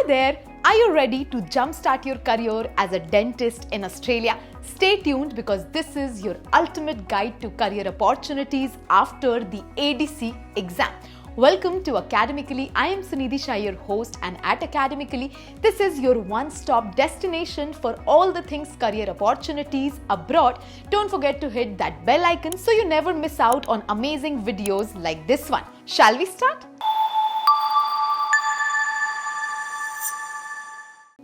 Hi there! Are you ready to jumpstart your career as a dentist in Australia? Stay tuned because this is your ultimate guide to career opportunities after the ADC exam. Welcome to Academically. I am Sunidhi Shah, your host, and at Academically, this is your one-stop destination for all the things career opportunities abroad. Don't forget to hit that bell icon so you never miss out on amazing videos like this one. Shall we start?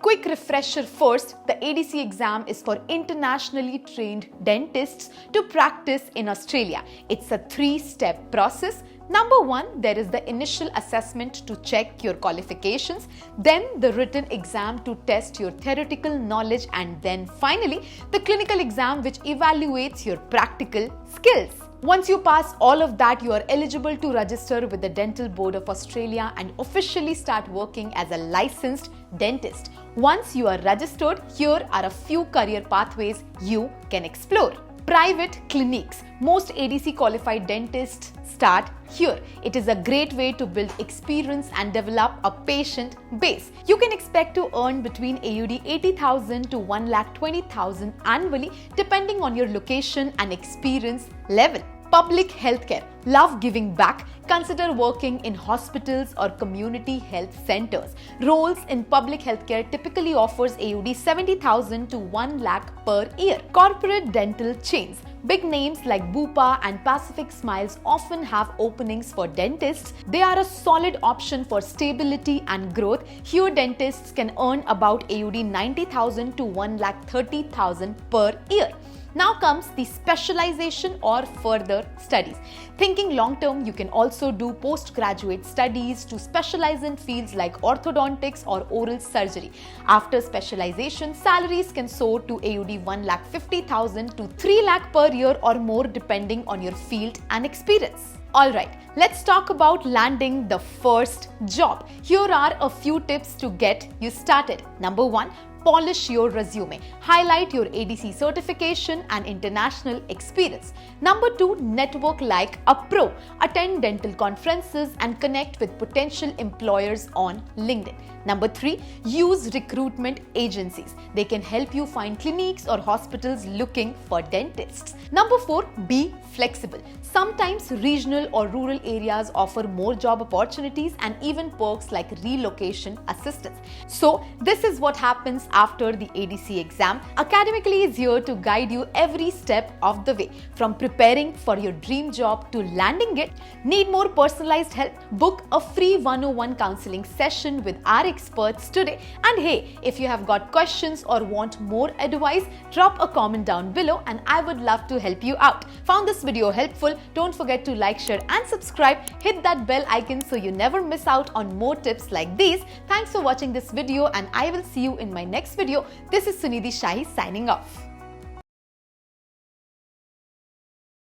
Quick refresher first, the ADC exam is for internationally trained dentists to practice in Australia. It's a 3-step process. Number 1, there is the initial assessment to check your qualifications, then the written exam to test your theoretical knowledge, and then finally the clinical exam which evaluates your practical skills. Once you pass all of that, you are eligible to register with the Dental Board of Australia and officially start working as a licensed dentist. Once you are registered, here are a few career pathways you can explore. Private clinics. Most ADC qualified dentists start here. It is a great way to build experience and develop a patient base. You can expect to earn between AUD 80,000 to 1,20,000 annually depending on your location and experience level. Public healthcare. Love giving back? Consider working in hospitals or community health centers. Roles in public healthcare typically offers AUD 70,000 to 1 lakh per year. Corporate dental chains. Big names like Bupa and Pacific Smiles often have openings for dentists. They are a solid option for stability and growth. Here dentists can earn about AUD 90,000 to 1,30,000 per year. Now comes the specialization or further studies. Thinking long term, you can also do postgraduate studies to specialize in fields like orthodontics or oral surgery. After specialization, salaries can soar to AUD 1,50,000 to 3 lakh per year or more depending on your field and experience. Alright, let's talk about landing the first job. Here are a few tips to get you started. Number 1, polish your resume. Highlight your ADC certification and international experience. Number 2, network like a pro. Attend dental conferences and connect with potential employers on LinkedIn. Number 3, use recruitment agencies. They can help you find clinics or hospitals looking for dentists. Number 4, be flexible. Sometimes regional or rural areas offer more job opportunities and even perks like relocation assistance. So this is what happens after the ADC exam. Academically is here to guide you every step of the way, from preparing for your dream job to landing it. Need more personalized help? Book a free 101 counseling session with our experts today. And hey, if you have got questions or want more advice, drop a comment down below and I would love to help you out. Found this video helpful? Don't forget to like, share and subscribe. Hit that bell icon so you never miss out on more tips like these. Thanks for watching this video and I will see you in my next video. This is Sunidhi Shah signing off.